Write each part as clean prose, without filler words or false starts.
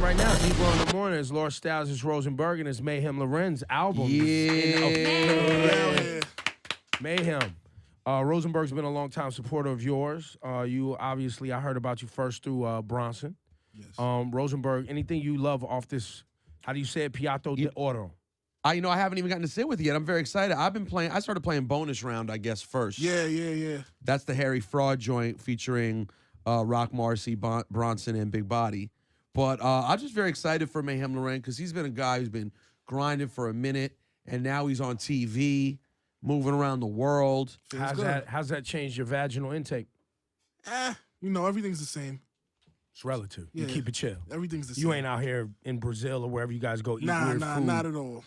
right now. Deeper in the morning. It's Laura Styles, it's Rosenberg, and it's Meyhem Loren's album. Yeah. Meyhem. Rosenberg's been a long-time supporter of yours. You obviously, I heard about you first through Bronson. Yes. Rosenberg, anything you love off this, how do you say it, Piatto de Oro? I haven't even gotten to sit with it yet. I'm very excited. I started playing Bonus Round, I guess, first. Yeah. That's the Harry Fraud joint featuring Rock Marcy, Bronson, and Big Body. But I'm just very excited for Meyhem Loren because he's been a guy who's been grinding for a minute, and now he's on TV, moving around the world. How's that changed your vaginal intake? Everything's the same. It's relative. Yeah. You keep it chill. Everything's the same. You ain't out here in Brazil or wherever you guys go eat weird food. Not at all.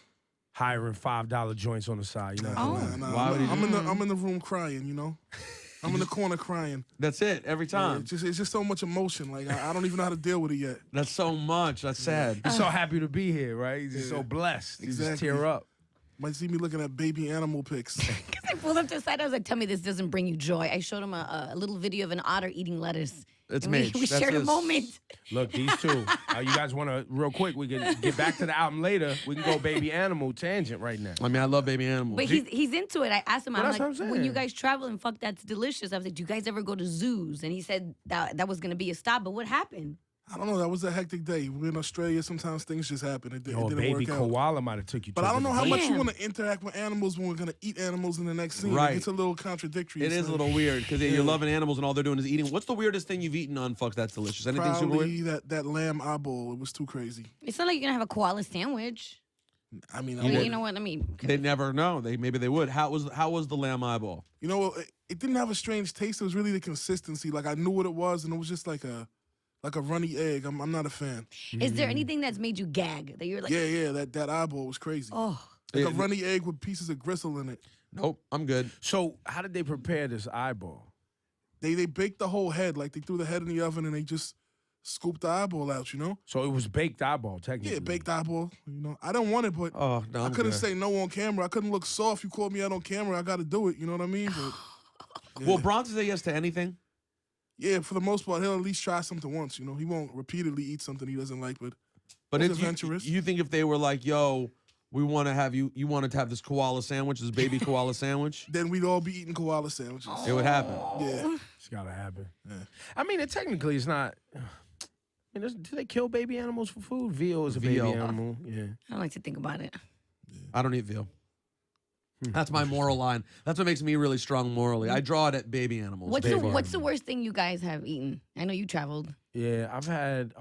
Hiring $5 joints on the side, you know. Why would he I'm in the room crying, you know. I'm in the corner crying. That's it, every time. It's just so much emotion. Like I don't even know how to deal with it yet. That's so much. That's sad. He's so happy to be here, right? He's just so blessed. He just tear up. Might see me looking at baby animal pics. Because I pulled up to the side, I was like, tell me this doesn't bring you joy. I showed him a little video of an otter eating lettuce. It's and Mitch. We That's shared a his- moment. Look, these two. You guys want to, real quick, we can get back to the album later. We can go baby animal tangent right now. I mean, I love baby animals. But he's into it. I asked him, Well, I'm that's like, what I'm when you saying. guys travel and fuck, that's delicious. I was like, do you guys ever go to zoos? And he said that was going to be a stop. But what happened? I don't know. That was a hectic day. We're in Australia. Sometimes things just happen. It Yo, a didn't baby work out. koala might have took you. But I don't know how much you Damn. want to interact with animals when we're going to eat animals in the next scene. Right. It's a little contradictory. It is so a little weird because you're loving animals and all they're doing is eating. What's the weirdest thing you've eaten on Fuck That's Delicious? Anything super weird? Probably that lamb eyeball. It was too crazy. It's not like you're going to have a koala sandwich. I mean, Well, you know what I mean? They never know. Maybe they would. How was the lamb eyeball? You know, it didn't have a strange taste. It was really the consistency. Like I knew what it was, and it was just like a runny egg. I'm not a fan. Is there anything that's made you gag? That you're like, Yeah. That eyeball was crazy. oh. Like a runny egg with pieces of gristle in it. Nope, I'm good. So, how did they prepare this eyeball? They baked the whole head. Like they threw the head in the oven and they just scooped the eyeball out. You know? So it was baked eyeball, technically. Yeah, baked eyeball. You know, I don't want it, but Oh no, I couldn't say no on camera. I couldn't look soft. You called me out on camera. I got to do it. You know what I mean? But, Will Bronson say yes to anything? yeah, for the most part, he'll at least try something once. You know, he won't repeatedly eat something he doesn't like. But But He's if adventurous. you think if they were like, yo, we want to have you wanted to have this koala sandwich, this baby koala sandwich, then we'd all be eating koala sandwiches. it would happen. Yeah. It's got to happen. Yeah. I mean, it technically is not. I mean, do they kill baby animals for food? Veal is a Veal. baby animal. Yeah. I don't like to think about it. I don't eat veal. That's my moral line. That's what makes me really strong morally. I draw it at baby animals. What's the worst thing you guys have eaten? I know you traveled. Yeah, I've had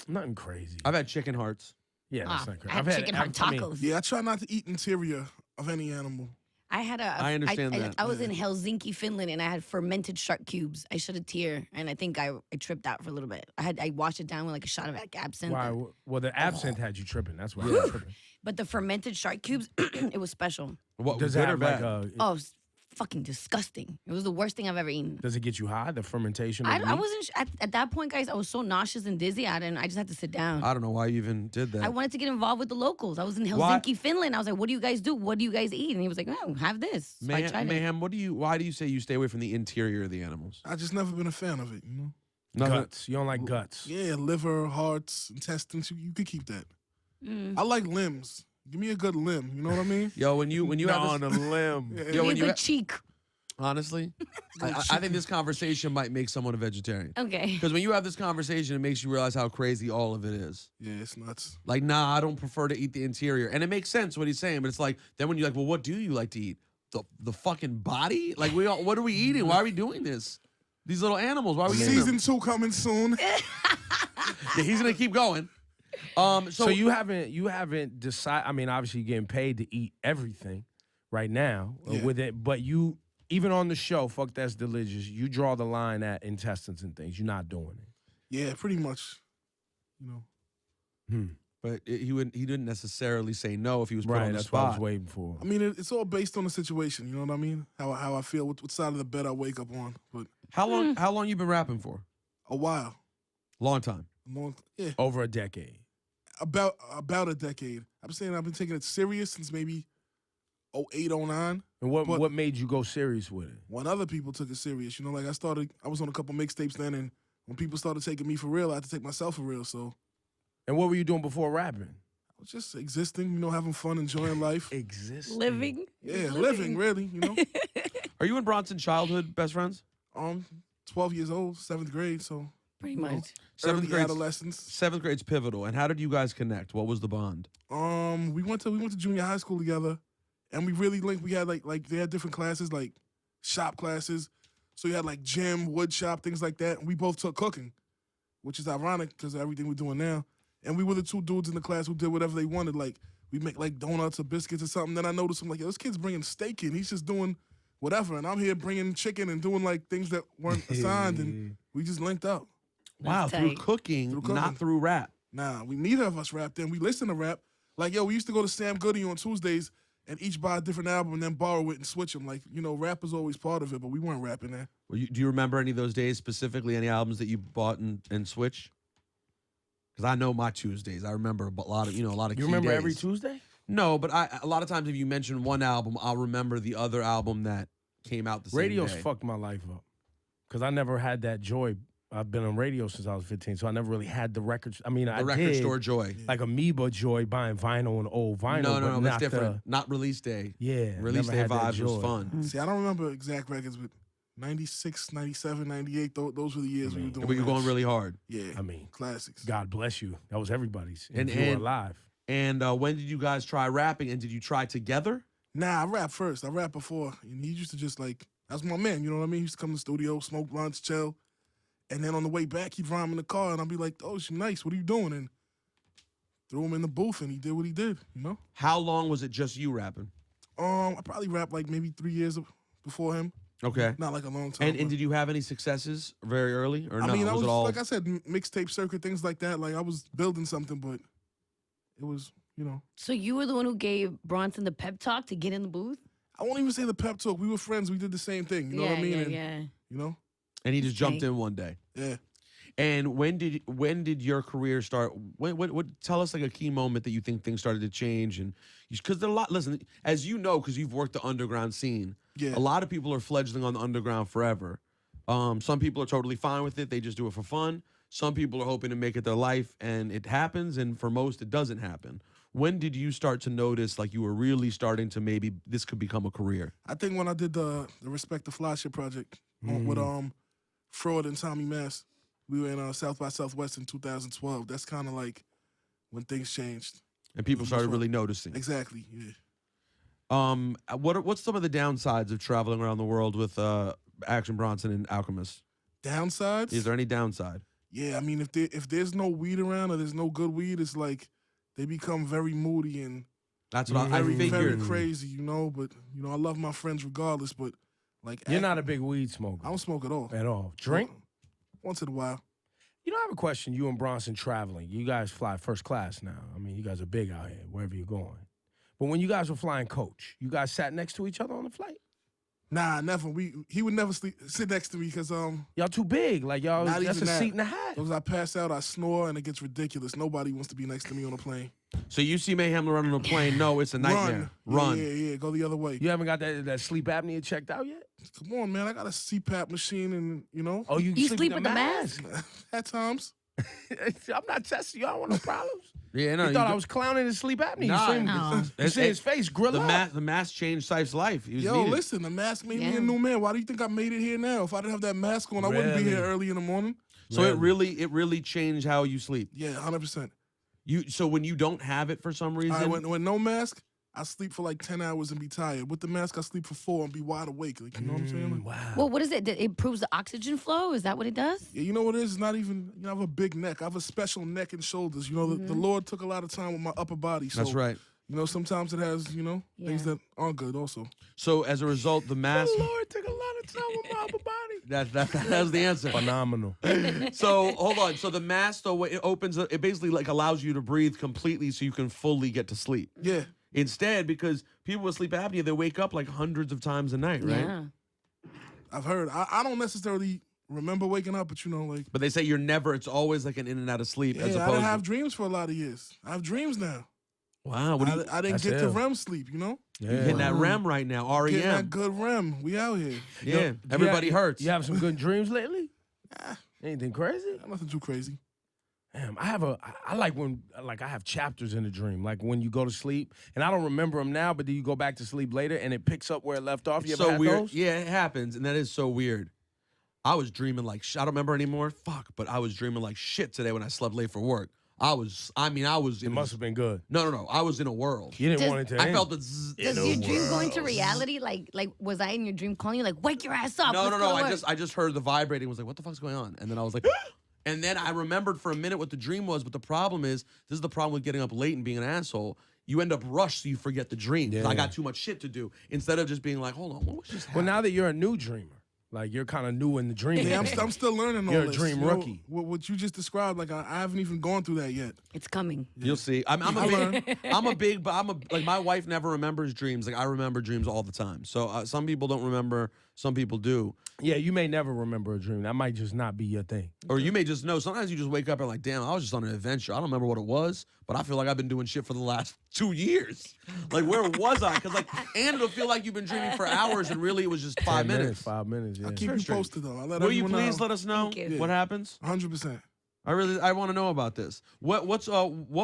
nothing crazy. I've had chicken hearts. Yeah, that's not crazy. I had chicken heart tacos. Yeah, I try not to eat interior of any animal. I had I understand that. I was in Helsinki, Finland, and I had fermented shark cubes. I shed a tear, and I think I tripped out for a little bit. I washed it down with like a shot of absinthe. Why? Well, the absinthe had you tripping. That's why you were tripping. But the fermented shark cubes, it was special. What Does good it or have like bad? a? Oh, it was fucking disgusting. It was the worst thing I've ever eaten. Does it get you high? The fermentation. Of I the meat? wasn't at that point, guys. I was so nauseous and dizzy. I just had to sit down. I don't know why you even did that. I wanted to get involved with the locals. I was in Why- Helsinki, Finland. I was like, "What do you guys do? What do you guys eat?" And he was like, "Oh, have this." So I tried it. Mayhem, why do you say you stay away from the interior of the animals? I just never been a fan of it, you know? Guts. You don't like guts. Yeah, liver, hearts, intestines, you could keep that. Mm. I like limbs. Give me a good limb, you know what I mean? Yo, when you No, have on this, a limb. yo, Give me when a you good cheek. honestly, I think this conversation might make someone a vegetarian. Okay. Because when you have this conversation, it makes you realize how crazy all of it is. Yeah, it's nuts. Like, nah, I don't prefer to eat the interior. And it makes sense what he's saying, but it's like, then when you're like, well, what do you like to eat? The fucking body? Like, what are we eating? Why are we doing this? These little animals, why are we eating them? Season 2 coming soon. Yeah, he's going to keep going. So you haven't decided. I mean, obviously you're getting paid to eat everything right now with it, but you even on the show, Fuck That's Delicious, you draw the line at intestines and things. You're not doing it. Yeah, pretty much. You know. But he didn't necessarily say no if he was put Right, on the that's what I was spot. waiting for. I mean, it's all based on the situation, you know what I mean? How I feel, what side of the bed I wake up on. But How long you been rapping for? a while. Long time. Yeah, Over a decade. about a decade. I'm saying I've been taking it serious since maybe 08, 09. And what made you go serious with it? When other people took it serious, you know, like I was on a couple mixtapes then, and when people started taking me for real, I had to take myself for real. So And what were you doing before rapping? I was just existing, you know, having fun, enjoying life. Existing. Living. Yeah, living, really, you know. Are you and Bronson childhood best friends? 12 years old, 7th grade, so Pretty you know, much. Seventh early grade. adolescence. 7th grade's pivotal. And how did you guys connect? What was the bond? We went to junior high school together, and we really linked. We had like they had different classes, like shop classes. So you had like gym, wood shop, things like that. And we both took cooking, which is ironic because of everything we're doing now. And we were the two dudes in the class who did whatever they wanted. Like we make like donuts or biscuits or something. Then I noticed I'm like, yo, this kid's bringing steak in. He's just doing whatever, and I'm here bringing chicken and doing like things that weren't assigned, and we just linked up. Wow, That's through tight. cooking, Through cooking. not through rap. Nah, we neither of us rapped in. We listened to rap. Like, yo, we used to go to Sam Goody on Tuesdays and each buy a different album and then borrow it and switch them. Like, you know, rap was always part of it, but we weren't rapping there. Do you remember any of those days specifically? Any albums that you bought and switched? Because I know my Tuesdays. I remember a lot of You key remember days. every Tuesday? No, but a lot of times if you mention one album, I'll remember the other album that came out the same Radio's day. fucked my life up. Because I never had that joy. I've been on radio since I was 15, so I never really had the records. I mean, I The record did, store joy. like amoeba joy, buying vinyl and old vinyl. No, but that's not different. Not release day. Yeah. Release never day had that vibes was joy. fun. See, I don't remember exact records, but 96, 97, 98, those were the years we were doing But you're that. going really hard. Yeah, I mean, classics. God bless you. That was everybody's. And- And you were and- alive. And when did you guys try rapping? And did you try together? Nah, I rapped first. I rapped before. And he used to just like, that's my man, you know what I mean? He used to come to the studio, smoke blunts, chill. And then on the way back, he'd rhyme in the car, and I'd be like, oh, she's nice. What are you doing? And threw him in the booth, and he did what he did, you know? How long was it just you rapping? I probably rapped like maybe 3 years before him. Okay. Not like a long time. And but- did you have any successes very early? Or I no? mean, I was it all like I said, mixtape circuit, things like that. Like I was building something, but it was, you know, So you were the one who gave Bronson the pep talk to get in the booth? I won't even say the pep talk. We were friends. We did the same thing. You know what I mean? Yeah, And, yeah. You know? and he just jumped Okay. in one day? Yeah. And when did your career start? What tell us like a key moment that you think things started to change? And because a lot, listen, as you know, because you've worked the underground scene, Yeah. a lot of people are fledgling on the underground forever. Some people are totally fine with it; they just do it for fun. Some people are hoping to make it their life, and it happens. And for most, it doesn't happen. When did you start to notice like you were really starting to maybe this could become a career? I think when I did the Respect the Fly Shit project with Fraud and Tommy Mass, we were in South by Southwest in 2012. That's kind of like when things changed. And people That's started right. really noticing. Exactly. Yeah. What's some of the downsides of traveling around the world with Action Bronson and Alchemist? Downsides? Is there any downside? Yeah, I mean, if there's no weed around or there's no good weed, it's like they become very moody and That's what I very, very figured. crazy, you know. But you know, I love my friends regardless. But like, You're not a big weed smoker I don't smoke at all. at all. Drink? Once in a while. You know, I have a question. You and Bronson traveling. You guys fly first class now. I mean, you guys are big out here, wherever you're going. But when you guys were flying coach, you guys sat next to each other on the flight? Nah, never. He would never sit next to me because Y'all too big. Like, y'all, Not that's a even that. seat and a half. as I pass out, I snore and it gets ridiculous. Nobody wants to be next to me on a plane. So you see Mayhem run on a plane? No, it's a nightmare. Run. Yeah. Go the other way. You haven't got that sleep apnea checked out yet? Come on, man. I got a CPAP machine and, you know, Oh, You sleep with the mask? at times. I'm not testing you. I don't want no problems. Yeah, no. You thought I was clowning his sleep apnea. Nah, you see, him, no. you see his face grill up. The mask changed Sife's life. He was Yo, needed. listen, the mask made me Yeah. a new man. Why do you think I made it here now? If I didn't have that mask on, I wouldn't be here Really? early in the morning. So it really changed how you sleep. Yeah, 100%. So when you don't have it for some reason, All right, when no mask, I sleep for like 10 hours and be tired. With the mask, I sleep for 4 and be wide awake. Like, you know what I'm saying? Like, Wow. Well, what is it? It improves the oxygen flow? Is that what it does? yeah, you know what it is? It's not even, you know, I have a big neck. I have a special neck and shoulders. You know, the Lord took a lot of time with my upper body. So, that's right. You know, sometimes it has, you know, things Yeah. that aren't good also. So as a result, the mask. Lord took a lot of time with my upper body. That's the answer. Phenomenal. So hold on. So the mask though, it opens. It basically like allows you to breathe completely, so you can fully get to sleep. Yeah. Instead, because people with sleep apnea, they wake up like hundreds of times a night, right? Yeah. I've heard. I don't necessarily remember waking up, but you know, like, But they say you're never. It's always like an in and out of sleep. yeah, as I opposed didn't have to, dreams for a lot of years. I have dreams now. wow. What do you I didn't That's get to ill. REM sleep, you know? Yeah. hitting that REM right now? Getting that REM. good REM. We out here. Yeah. You Everybody have- hurts. You have some good dreams lately? Ah, Anything crazy? nothing too crazy. Damn, I like when I have chapters in a dream, like when you go to sleep, and I don't remember them now, but then you go back to sleep later and it picks up where it left off. You ever So had weird. those? Yeah, it happens, and that is so weird. I was dreaming like I don't remember anymore. Fuck, but I was dreaming like shit today when I slept late for work. I was. It In must have been good. No. I was in a world. You didn't Does- want it to I end. felt the. Zzz, Does your dream go into reality? Like was I in your dream calling you like, wake your ass up? no. let's go to work." I just heard the vibrating. Was like, what the fuck's going on? And then I was like, and then I remembered for a minute what the dream was. But the problem is, this is the problem with getting up late and being an asshole. You end up rushed, so you forget the dream. 'Cause I Yeah. got too much shit to do. Instead of just being like, hold on, what was just Well, happening? now that you're a new dreamer, like you're kind of new in the dream. Yeah, game. I'm still learning all You're a this. dream you know? rookie. What you just described, like I haven't even gone through that yet. It's coming. You'll see. I'm a big, but like my wife never remembers dreams. Like I remember dreams all the time. So some people don't remember, some people do. Yeah, you may never remember a dream. That might just not be your thing. Or you may just know. Sometimes you just wake up and like, damn, I was just on an adventure. I don't remember what it was, but I feel like I've been doing shit for the last 2 years. Like where was I? Because and it'll feel like you've been dreaming for hours, and really it was just 5 minutes. 5 minutes. Yeah. I keep you posted though. I let Will you everyone please let us know Thank you. what happens? 100%. I want to know about this. What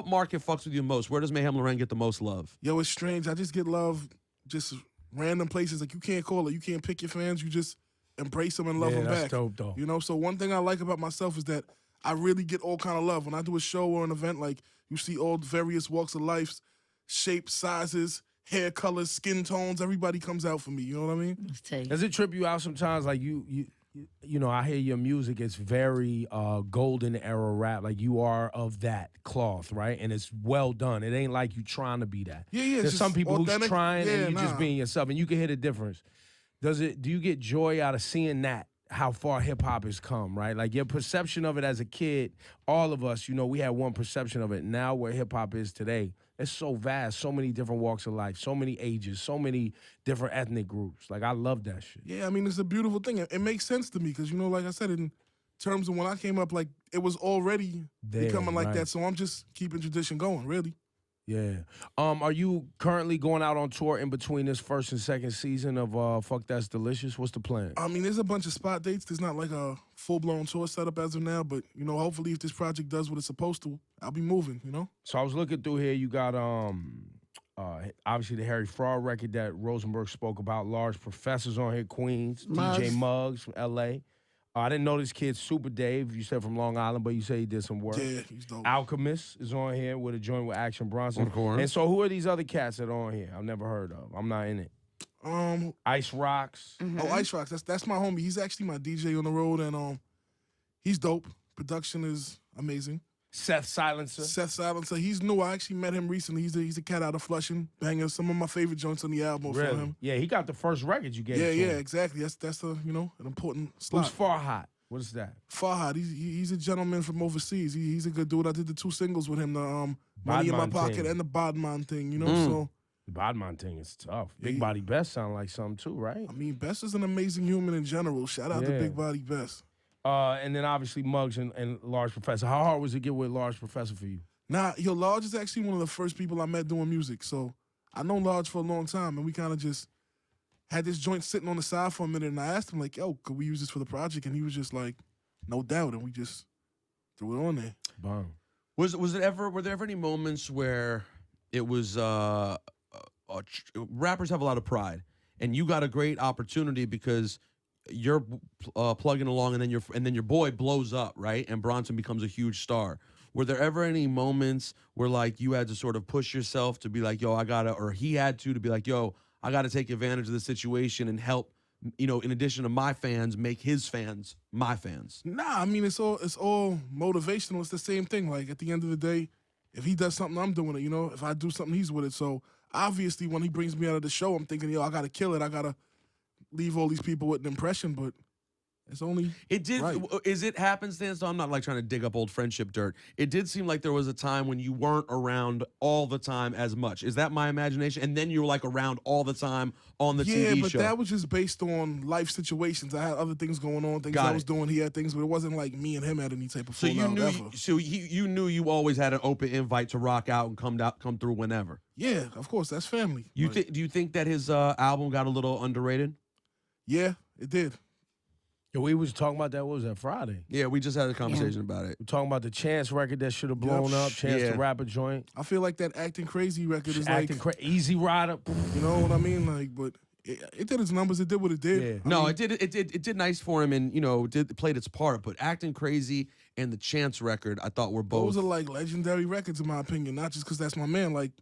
market fucks with you most? Where does Meyhem Loren get the most love? Yo, it's strange. I just get love just random places. Like you can't call it. You can't pick your fans. You just embrace them and love them that's back. dope, though. You know. So one thing I like about myself is that I really get all kind of love when I do a show or an event. Like you see all various walks of life, shapes, sizes, hair colors, skin tones. Everybody comes out for me. You know what I mean? Let's tell you. Does it trip you out sometimes? Like you know, I hear your music. It's very golden era rap. Like you are of that cloth, right? And it's well done. It ain't like you trying to be that. Yeah, yeah. it's There's some just people who's authentic. trying Yeah, and you just nah. being yourself, and you can hear the difference. Do you get joy out of seeing that? How far hip hop has come, right? Like your perception of it as a kid, all of us, you know, we had one perception of it. Now where hip hop is today, it's so vast, so many different walks of life, so many ages, so many different ethnic groups. Like I love that shit. Yeah, I mean, it's a beautiful thing. It makes sense to me because, you know, like I said, in terms of when I came up, like, it was already There, becoming like right. that. So I'm just keeping tradition going, really. Yeah. Are you currently going out on tour in between this first and second season of Fuck That's Delicious? What's the plan? I mean, there's a bunch of spot dates. There's not like a full-blown tour setup as of now, but, you know, hopefully if this project does what it's supposed to, I'll be moving, you know? So I was looking through here. You got obviously the Harry Fraud record that Rosenberg spoke about. Large Professors on here, Queens. Muggs. DJ Muggs from L.A. I didn't know this kid, Super Dave. You said from Long Island, but you say he did some work. Yeah, he's dope. Alchemist is on here with a joint with Action Bronson. Of course. And so who are these other cats that are on here? I've never heard of. I'm not in it. Ice Rocks. Oh, Ice Rocks. That's my homie. He's actually my DJ on the road, and he's dope. Production is amazing. Seth Silencer. Seth Silencer, he's new. I actually met him recently. He's a cat out of Flushing. Banger. Some of my favorite joints on the album Really? from him. Yeah, he got the first record you gave Yeah, to yeah, him. exactly. That's a you know an important Who's slot. Farhat? What is that? Farhad, he's a gentleman from overseas. He's a good dude. I did the 2 singles with him, the Money in My Badman Pocket Ting. and the Bodman thing, you know? So, The Bodman thing is tough. Big Yeah. Body Best sound like something too, right? I mean, Best is an amazing human in general. Shout out to Yeah. Big Body Best. And then obviously Muggs and Large Professor. How hard was it to get with Large Professor for you? Nah, yo, Large is actually one of the first people I met doing music. So, I know Large for a long time, and we kind of just had this joint sitting on the side for a minute, and I asked him, like, yo, could we use this for the project? And he was just like, no doubt, and we just threw it on there. Bomb. Were there ever any moments where it was rappers have a lot of pride, and you got a great opportunity because you're plugging along, and then your boy blows up, right? And Bronson becomes a huge star. Were there ever any moments where like you had to sort of push yourself to be like, yo, I gotta, or he had to be like, yo, I gotta take advantage of the situation and help, you know, in addition to my fans, make his fans my fans? Nah, I mean it's all motivational. It's the same thing. Like at the end of the day, if he does something, I'm doing it. You know, if I do something, he's with it. So obviously, when he brings me out of the show, I'm thinking, yo, I gotta kill it. I gotta leave all these people with an impression. But it's only It did. right. Is it happenstance? So I'm not like trying to dig up old friendship dirt. It did seem like there was a time when you weren't around all the time as much. Is that my imagination? And then you were like around all the time on the Yeah, TV but show. that was just based on life situations. I had other things going on, things Got I it. was doing. He had things, but it wasn't like me and him had any type of so fallout you knew. ever. So you knew you always had an open invite to rock out and come through whenever. Yeah, of course, that's family. You Like, do you think that his album got a little underrated? Yeah, it did. Yo, we was talking about that. What was that, Friday? Yeah, we just had a conversation about it. We're talking about the Chance record that should have blown up. Chance Yeah. to Rap a Joint. I feel like that Acting Crazy record is like, Easy Rider. you know what I mean? Like, but it did its numbers. It did what it did. Yeah. No, it did nice for him, and played its part. But Acting Crazy and the Chance record, I thought were both. Those are like legendary records in my opinion. Not just because that's my man. Like,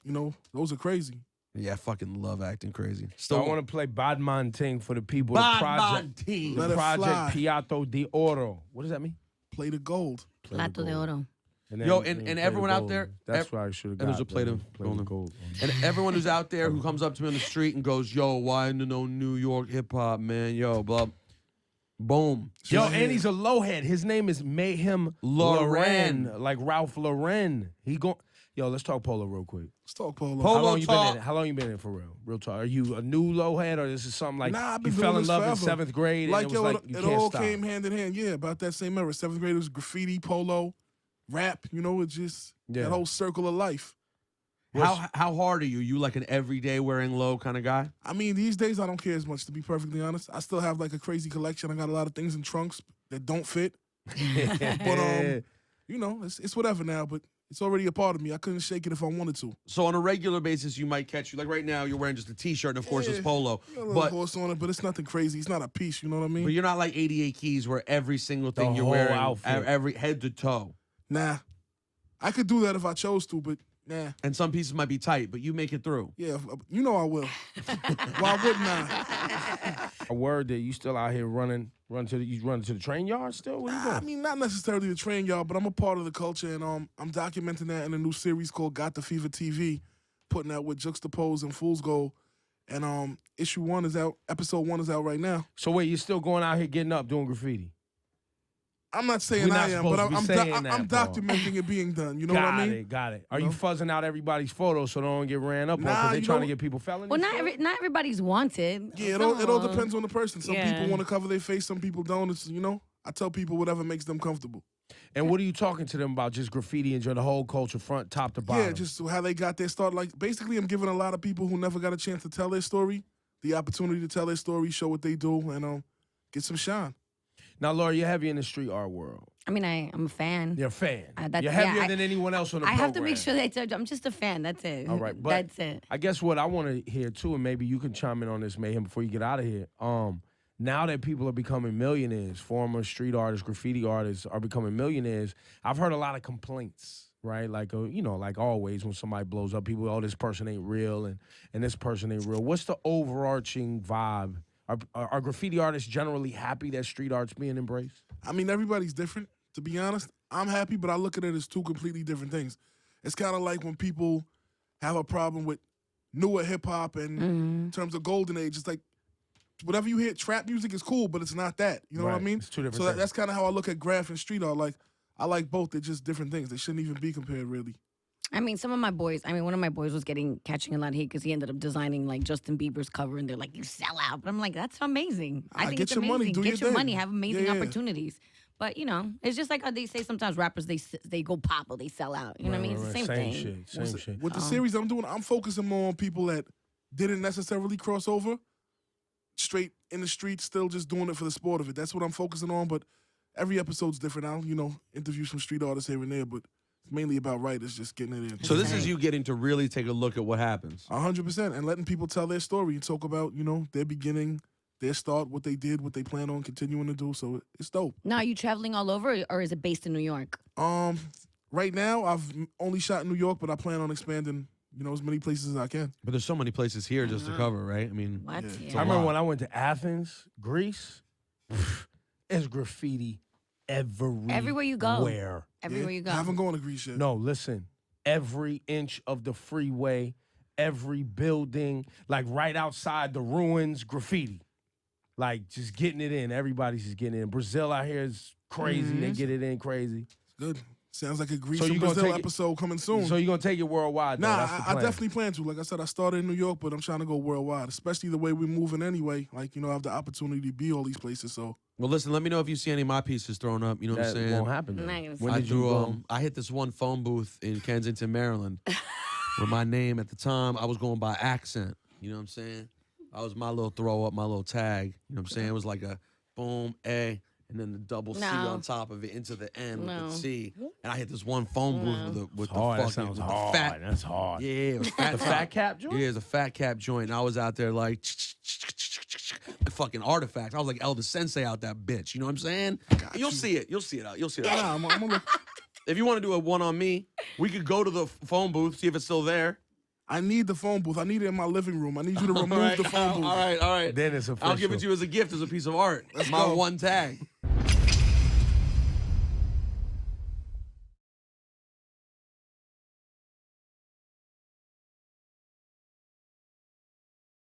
those are crazy. Yeah, I fucking love Acting Crazy. So I want to play Badman Ting for the people. The Bad project, Team. Let the it fly. project Piatto de Oro. What does that mean? Play the gold. Plato de oro. And Yo, then and play the everyone out gold. there- That's why I should have got. and there's a plate of play the golden. gold. And everyone who's out there who comes up to me on the street and goes, "Yo, why no New York hip hop, man? Yo, blah." Boom. Yo, and he's a lowhead. His name is Meyhem Loren. like Ralph Lauren. Yo, let's talk Polo real quick. Let's talk Polo. Polo How long you been talk. in it? How long you been in it for real? Real talk. Are you a new lowhead, or this is something like Nah, I've you been fell doing in this love in forever. 7th grade Like, and it was like you it can't all stop? came hand in hand. Yeah, about that same era. 7th grade was graffiti, polo, rap. It's just Yeah. that whole circle of life. How hard are you? You like an everyday wearing low kind of guy? I mean, these days I don't care as much, to be perfectly honest. I still have like a crazy collection. I got a lot of things in trunks that don't fit. But it's whatever now. But it's already a part of me. I couldn't shake it if I wanted to. So on a regular basis, you might catch you like right now. You're wearing just a t-shirt, and of course it's polo. Got a little But horse on it, but it's nothing crazy. It's not a piece. You know what I mean? you're not like 88 Keys, where every single thing you're whole wearing, outfit. every head to toe. Nah, I could do that if I chose to, but nah. And some pieces might be tight, but you make it through. Yeah, I will. Why wouldn't I? A word that you still out here running to the train yard still? What are you doing? I mean, not necessarily the train, y'all, but I'm a part of the culture, and I'm documenting that in a new series called Got the Fever TV, putting out with Juxtapose and Fool's Gold. And issue 1 is out, episode 1 is out right now. So wait, you're still going out here getting up doing graffiti? I'm not saying We're not I am, but supposed to be saying that, I'm Paul. documenting it being done. You know what I mean? Got it. Are You you know? fuzzing out everybody's photos so they don't get ran up on Nah, because they you trying to know- get people felonies? Well, not everybody's wanted. Yeah, it all depends on the person. Some Yeah. people want to cover their face, some people don't. It's, I tell people whatever makes them comfortable. And what are you talking to them about? Just graffiti and the whole culture, front, top to bottom? Yeah, just how they got their start. Like, basically, I'm giving a lot of people who never got a chance to tell their story the opportunity to tell their story, show what they do, and get some shine. Now, Laura, you're heavy in the street art world. I mean, I'm a fan. You're a fan. That's- You're heavier yeah, than anyone else on the I program. have to make sure that I'm just a fan. That's it. All right, but that's it. I guess what I want to hear too, and maybe you can chime in on this, Mayhem, before you get out of here. Now that people are becoming millionaires, former street artists, graffiti artists are becoming millionaires, I've heard a lot of complaints, right? Like, like always when somebody blows up, people, oh, this person ain't real and this person ain't real. What's the overarching vibe? Are graffiti artists generally happy that street art's being embraced? I mean, everybody's different, to be honest. I'm happy, but I look at it as two completely different things. It's kind of like when people have a problem with newer hip-hop and in terms of golden age, it's like, whatever you hear, trap music is cool, but it's not that. You know what I Right. mean? It's two different So things. that's kind of how I look at graph and street art. Like, I like both. They're just different things. They shouldn't even be compared, really. I mean, one of my boys was catching a lot of hate because he ended up designing like Justin Bieber's cover, and they're like, "You sell out." But I'm like, "That's amazing. I think get it's your amazing. money, do Get your your money, thing." have amazing Yeah, yeah. opportunities." But it's just like how they say sometimes rappers they go pop or they sell out. You know what I mean? It's the same thing. Shit, same shit. With the series I'm doing, I'm focusing more on people that didn't necessarily cross over, straight in the street, still just doing it for the sport of it. That's what I'm focusing on, but every episode's different. I'll, interview some street artists here and there, but it's mainly about writers just getting it in. So this is you getting to really take a look at what happens. 100%, and letting people tell their story and talk about, their beginning, their start, what they did, what they plan on continuing to do. So it's dope. Now, are you traveling all over, or is it based in New York? Right now, I've only shot in New York, but I plan on expanding, as many places as I can. But there's so many places here just to cover, right? I mean, What? Yeah. I remember when I went to Athens, Greece, there's graffiti Everywhere you go. Everywhere you go. I haven't gone to Greece yet. No, listen. Every inch of the freeway, every building, like right outside the ruins, graffiti. Like just getting it in. Everybody's just getting it in. Brazil out here is crazy. They get it in crazy. Good. Sounds like a Greece So you and gonna Brazil take it- episode coming soon. So you're going to take it worldwide, though. Nah, That's the I plan. definitely plan to. Like I said, I started in New York, but I'm trying to go worldwide, especially the way we're moving anyway. Like, I have the opportunity to be all these places. So, well, listen, let me know if you see any of my pieces thrown up. You know what I'm That saying? won't happen. though. Not gonna When I did you threw, go? I hit this one phone booth in Kensington, Maryland, with my name at the time. I was going by accent. You know what I'm saying? I was my little throw up, my little tag. You know what I'm saying? It was like a boom, A, and then the double C No. on top of it into the N No. with the C. And I hit this one phone booth with the Hard. That fucking sounds with the hard. fat. That's hard. Yeah, it was fat. The fat cap joint? Yeah, it was a fat cap joint. And I was out there like fucking artifacts. I was like Elvis Sensei out that bitch. You know what I'm saying? You'll see it. You'll see it out. You'll see it out. Nah, I'm gonna look. If you want to do a one on me, we could go to the phone booth, see if it's still there. I need the phone booth. I need it in my living room. I need you to remove the phone booth. All right. Then it's official. I'll give it to you as a gift, as a piece of art. My go. one tag.